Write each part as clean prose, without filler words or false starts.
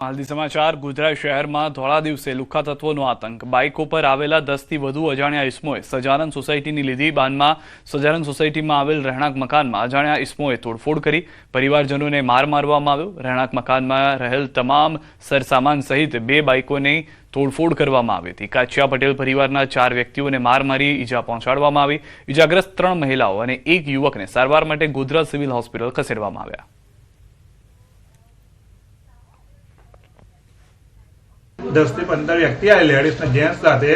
હાલથી સમાચાર ગોધરા શહેરમાં ધોળા દિવસે લુખ્ખા તત્વોનો આતંક। બાઇકો પર આવેલા 10 થી વધુ અજાણ્યા ઇસમોએ સજાનંદ સોસાયટીની લીધી બાનમાં સજાનંદ સોસાયટીમાં આવેલ રહેણાંક મકાનમાં અજાણ્યા ઇસમોએ તોડફોડ કરી પરિવારજનોને માર મારવામાં આવ્યો। રહેણાંક મકાનમાં રહેલ તમામ સરસામાન સહિત 2 બાઇકોની તોડફોડ કરવામાં આવી હતી। કાચિયા પટેલ પરિવારના 4 વ્યક્તિઓને માર મારી ઈજા પહોંચાડવામાં આવી। ઈજાગ્રસ્ત 3 મહિલાઓ અને 1 યુવકને સારવાર માટે ગોધરા સિવિલ હોસ્પિટલ ખસેડવામાં આવ્યા। 10 થી 15 વ્યક્તિ આ લેડીઝ ને જેન્ટ્સ સાથે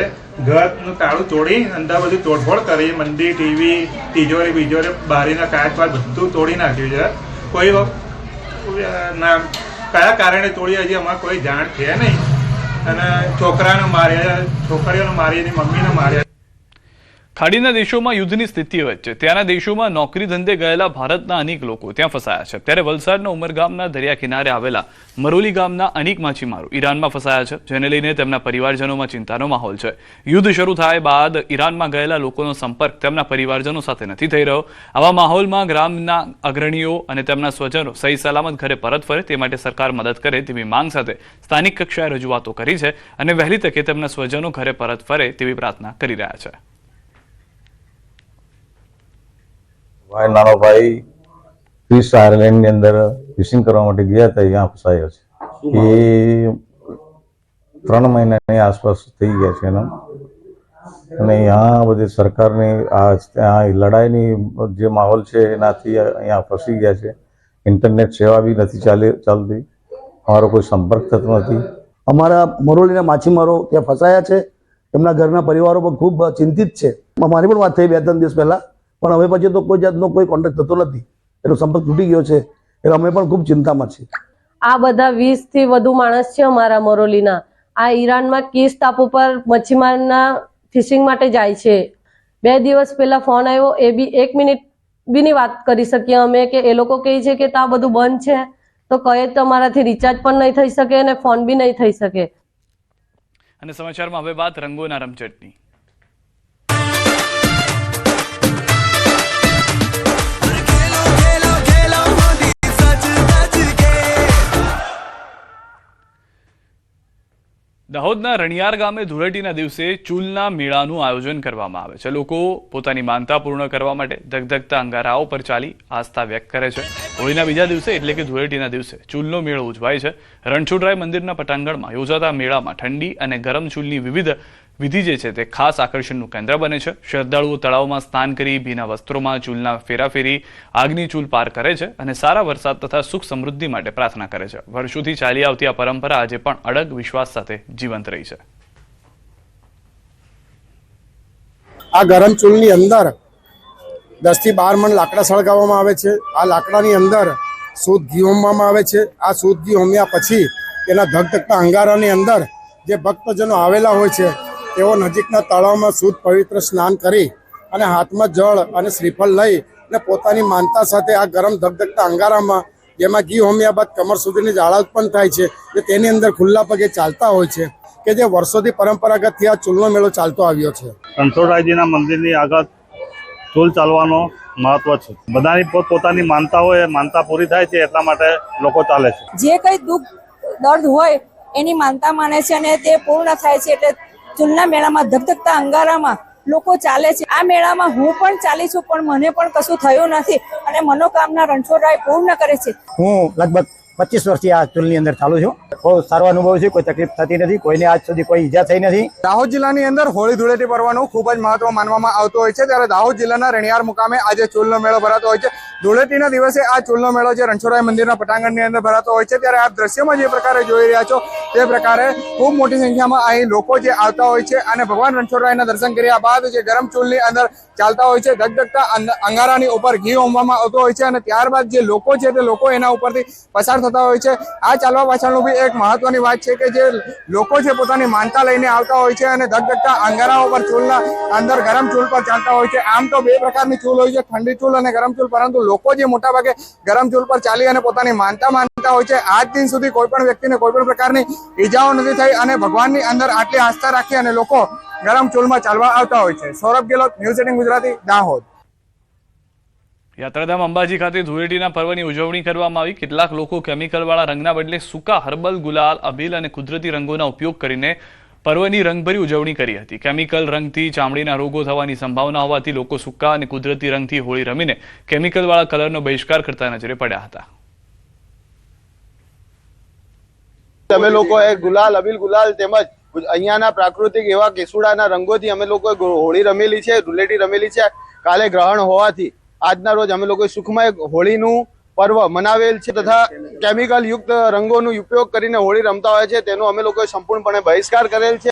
ઘરનું તાળું તોડી અંદર બધી તોડફોડ કરી મંદિર ટીવી તિજોરી બીજોરી બારીના કાચ બાર બધું તોડી નાખ્યું છે। કોઈ કયા કારણે તોડી હજી અમારે કોઈ જાણ છે નહીં અને છોકરાને માર્યા છોકરીઓને મારી એની મમ્મીને માર્યા। ખાડીના દેશોમાં યુદ્ધની સ્થિતિ વચ્ચે ત્યાંના દેશોમાં નોકરી ધંધે ગયેલા ભારતના અનેક લોકો ત્યાં ફસાયા છે। ત્યારે વલસાડના ઉમરગામના દરિયા કિનારે આવેલા મરોલી ગામના અનેક માછીમારો ઈરાનમાં ફસાયા છે, જેને લઈને તેમના પરિવારજનોમાં ચિંતાનો માહોલ છે। યુદ્ધ શરૂ થાય બાદ ઈરાનમાં ગયેલા લોકોનો સંપર્ક તેમના પરિવારજનો સાથે નથી થઈ રહ્યો। આવા માહોલમાં ગ્રામના અગ્રણીઓ અને તેમના સ્વજનો સહી સલામત ઘરે પરત ફરે તે માટે સરકાર મદદ કરે તેવી માંગ સાથે સ્થાનિક કક્ષાએ રજૂઆતો કરી છે અને વહેલી તકે તેમના સ્વજનો ઘરે પરત ફરે તેવી પ્રાર્થના કરી રહ્યા છે। भाई नानो भाई क्रिस आयरलैंड ની અંદર ફિશિંગ કરવા માટે ગયા હતા, यहाँ ફસાયો છે। એ 3 મહિનાની આસપાસ થઈ ગયા છે એનો અને यहाँ બધી સરકારની આ લડાઈની જે માહોલ છે એનાથી અહીંયા ફસી ગયા છે। ઇન્ટરનેટ સેવા બી નથી ચાલતી, અમારો કોઈ સંપર્ક થતો નથી। અમારા મરોલીના માછીમારો ત્યાં ફસાયા છે, એમના ઘરના પરિવારો પણ ખૂબ ચિંતિત છે। મારી પણ વાત થઈ 2-3 દિવસ પહેલા, પણ હવે પછી તો કોઈ જાતનો કોઈ કોન્ટેક્ટ થતો નથી, એનો સંપર્ક તૂટી ગયો છે, એટલે અમે પણ ખૂબ ચિંતામાં છીએ। આ બધા 20 થી વધુ માણસ છે અમારા મરોલીના, આ ઈરાનમાં કિસ ટાપુ પર મચ્છીમારના ફિશિંગ માટે જાય છે। 2 દિવસ પહેલા ફોન આવ્યો, એ બી 1 મિનિટ બીની વાત કરી શકીએ અમે કે એ લોકો કહે છે કે આ બધું બંધ છે, તો કહે તો અમારાથી રિચાર્જ પણ નહીં થઈ શકે અને ફોન બી નહીં થઈ શકે। અને સમાચારમાં હવે વાત રંગોના રમઝટની। દાહોદના રણિયાર ગામે ધૂળેટીના દિવસે ચૂલના મેળાનું આયોજન કરવામાં આવે છે। લોકો પોતાની માનતા પૂર્ણ કરવા માટે ધગધગતા અંગારાઓ પર ચાલી આસ્થા વ્યક્ત કરે છે। હોળીના બીજા દિવસે એટલે કે ધૂળેટીના દિવસે ચૂલનો મેળો ઉજવાય છે। રણછોડરાય મંદિરના પટાંગણમાં યોજાતા મેળામાં ઠંડી અને ગરમ ચૂલની વિવિધ વિધિ જે છે તે ખાસ આકર્ષણનું કેન્દ્ર બને છે। શ્રદ્ધાળુઓ તળાવમાં સ્નાન કરી ભીના વસ્ત્રોમાં ચૂલના ફેરાફેરી આગની ચૂલ પાર કરે છે અને સારા વરસાદ તથા સુખ સમૃદ્ધિ માટે પ્રાર્થના કરે છે। વર્ષોથી ચાલી આવતી આ પરંપરા આજે પણ અડગ વિશ્વાસ સાથે જીવંત રહી છે। આ ગરમ ચૂલની અંદર 10 થી 12 મણ લાકડા સળગાવવામાં આવે છે। આ લાકડાની અંદર શુદ્ધ ઘી હોમવામાં આવે છે। આ શુદ્ધ ઘી હોમ્યા પછી એના ધગધગતા અંગારાની અંદર જે ભક્તજનો આવેલા હોય છે તેઓ નજીકના તળાવમાં શુદ્ધ પવિત્ર સ્નાન કરી અને હાથમાં જળ અને શ્રીફળ લઈ અને પોતાની માનતા સાથે આ ગરમ ધગધગતા અંગારામાં જેમાં ઘી હોમ્યા બાદ કમર સુધીની ઝાડા ઉત્પન્ન થાય છે, કે તેની અંદર ખુલ્લા પગે ચાલતા હોય છે, કે જે વર્ષોથી પરંપરાગતથી આ ચૂલનો મેળો ચાલતો આવ્યો છે। રણછોડરાયજીના મંદિરની આગળ ચૂલ ચાલવાનો મહત્વ છે। બધાની પોતાની માનતા હોય, માનતા પૂરી થાય છે એટલા માટે લોકો ચાલે છે। જે કંઈ દુઃખ દર્દ હોય એની માનતા માને છે અને તે પૂર્ણ થાય છે, એટલે ચૂલના મેળામાં ધગધગતા અંગારામાં લોકો ચાલે છે। આ મેળામાં હું પણ ચાલી છું, પણ મને પણ કશું થયું નથી અને મનોકામના રણછોડરાય પૂર્ણ કરે છે। હું લગભગ 25 વર્ષથી આ ચૂલની અંદર ચાલુ છું, બહુ સારો અનુભવ છે, કોઈ તકલીફ થતી નથી, કોઈને આજ સુધી કોઈ ઈજા થઈ નથી। દાહોદ જિલ્લાની અંદર હોળી ધૂળેટી પર્વનું ખૂબ જ મહત્વ માનવામાં આવતું હોય છે, ત્યારે દાહોદ જિલ્લાના રણિયાર મુકામે આજે ચૂલનો મેળો ભરાતો હોય છે। ધૂળેટીના દિવસે આ ચૂલનો મેળો જે રણછોડરાય મંદિરના પટાંગણની અંદર ભરાતો હોય છે, ત્યારે આપ દ્રશ્યમાં જે પ્રકારે જોઈ રહ્યા છો તે પ્રકારે ખૂબ મોટી સંખ્યામાં અહીં લોકો જે આવતા હોય છે અને ભગવાન રણછોડરાયના દર્શન કર્યા બાદ જે ગરમ ચૂલની અંદર ચાલતા હોય છે, ધગધગતા અંગારાની ઉપર ઘી હોમવામાં આવતો હોય છે અને ત્યારબાદ જે લોકો છે તે લોકો એના ઉપરથી પસાર થતા હોય છે। આ ચાલવા પાછળનું બી એક મહત્વની વાત છે કે જે લોકો છે પોતાની માનતા લઈને આવતા હોય છે અને ધગધગતા અંગારાઓ પર ચૂલના અંદર ગરમ ચૂલ પર ચાલતા હોય છે। આમ તો 2 પ્રકારની ચૂલ હોય છે, ઠંડી ચૂલ અને ગરમ ચૂલ, પરંતુ લોકો જે મોટાભાગે ગરમ ચૂલ પર ચાલી અને પોતાની માનતા માનતા હોય છે। આજ દિન સુધી કોઈ પણ વ્યક્તિને કોઈ પણ પ્રકારની ઈજાઓ નથી થઈ અને ભગવાનની અંદર આટલી આસ્થા રાખી અને લોકો ગરમ ચૂલમાં ચાલવા આવતા હોય છે। સૌરભ ગેહલોત, ન્યૂઝ 18 ગુજરાતી, દાહોદ। યાત્રાધામ અંબાજી ખાતે ધૂળેટીના પર્વની ઉજવણી કરવામાં આવી. કેટલાક લોકો કેમિકલવાળા રંગના બદલે સૂકા હર્બલ, ગુલાલ, અબીલ અને કુદરતી રંગોના ઉપયોગ કરીને પર્વની રંગભરી ઉજવણી કરી હતી. કેમિકલ રંગથી ચામડીના રોગો થવાની સંભાવના હોવાથી લોકો સૂકા અને કુદરતી રંગથી હોળી રમીને કેમિકલવાળા કલરનો બહિષ્કાર કરતા નજરે પડ્યા હતા. અમે લોકોએ ગુલાલ, અબીલ ગુલાલ તેમજ અહીંયાના પ્રાકૃતિક એવા કેસુડાના રંગોથી અમે લોકોએ હોળી રમેલી છે, ધૂળેટી રમેલી છે. કાલે ગ્રહણ હોવાથી આજના રોજ અમે લોકોએ સુખમય હોળીનું પર્વ મનાવેલ છે તથા કેમિકલ યુક્ત રંગોનો ઉપયોગ કરીને હોળી રમતા હોય છે તેનો અમે લોકોએ સંપૂર્ણપણે બહિષ્કાર કરેલ છે.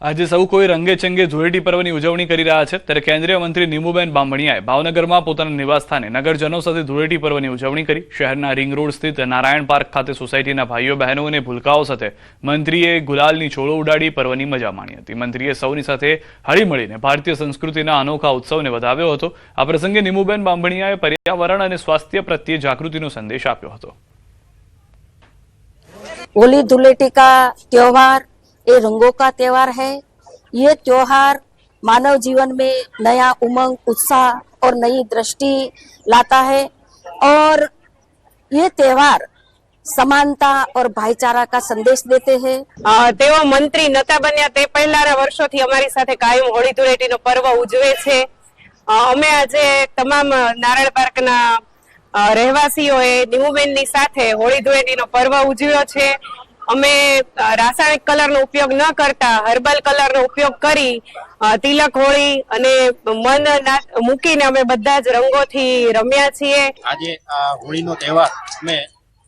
આજે સૌ કોઈ રંગે ચંગે ધૂળેટી પર્વની ઉજવણી કરી રહ્યા છે. ત્યારે કેન્દ્રીય મંત્રી નીમુબેન બામણિયાએ ભાવનગરમાં પોતાના નિવાસસ્થાને નગરજનો સાથે ધૂળેટી પર્વની ઉજવણી કરી. શહેરના રિંગ રોડ સ્થિત નારાયણ પાર્ક ખાતે સોસાયટીના ભાઈઓ બહેનો અને ભૂલકાઓ સાથે મંત્રીએ ગુલાલની છોડો ઉડાડી પર્વની મજા માણી હતી. મંત્રીએ સૌની સાથે હળી મળીને ભારતીય સંસ્કૃતિના અનોખા ઉત્સવને વધાવ્યો હતો. આ પ્રસંગે નીમુબેન બામણિયાએ પર્યાવરણ અને સ્વાસ્થ્ય પ્રત્યે જાગૃતિનો સંદેશ આપ્યો હતો. होली धूलेटी का त्योहार ये रंगों का त्योहार है। ये त्योहार मानव जीवन में नया उमंग, उत्साह और नई दृष्टि लाता है और ये त्योहार समानता और भाईचारा का संदेश देते हैं. તેઓ મંત્રી નતા બન્યા તે પહેલાના વર્ષોથી અમારી સાથે કાયમ હોળી ધૂળેટીનો પર્વ ઉજવે છે. અમે આજે તમામ નારાયણ પાર્કના રહેવાસીઓએ નીમુબેનની સાથે હોળી ધૂળેટીનો પર્વ ઉજવ્યો છે. અમે રાસાયણિક કલરનો ઉપયોગ ન કરતા હર્બલ કલરનો ઉપયોગ કરી તિલક હોળી અને મન મૂકીને અમે બધા જ રંગોથી રમ્યા છીએ. આજે હોળીનો તહેવાર અમે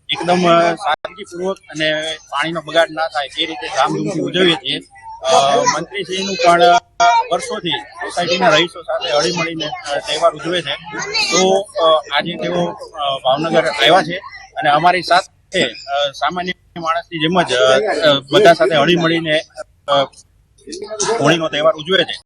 એકદમ સાદગીપૂર્વક અને પાણીનો બગાડ ના થાય તે રીતે ધામધૂમથી ઉજવીએ છીએ. મંત્રીશ્રીનું પણ વર્ષોથી સોસાયટીના રહીશો સાથે હળી મળીને તહેવાર ઉજવે છે. તો આજે તેઓ ભાવનગર આવ્યા છે અને અમારી સાથે સામાન્ય માણસની જેમ જ બધા સાથે હળી મળીને હોળીનો તહેવાર ઉજવે છે.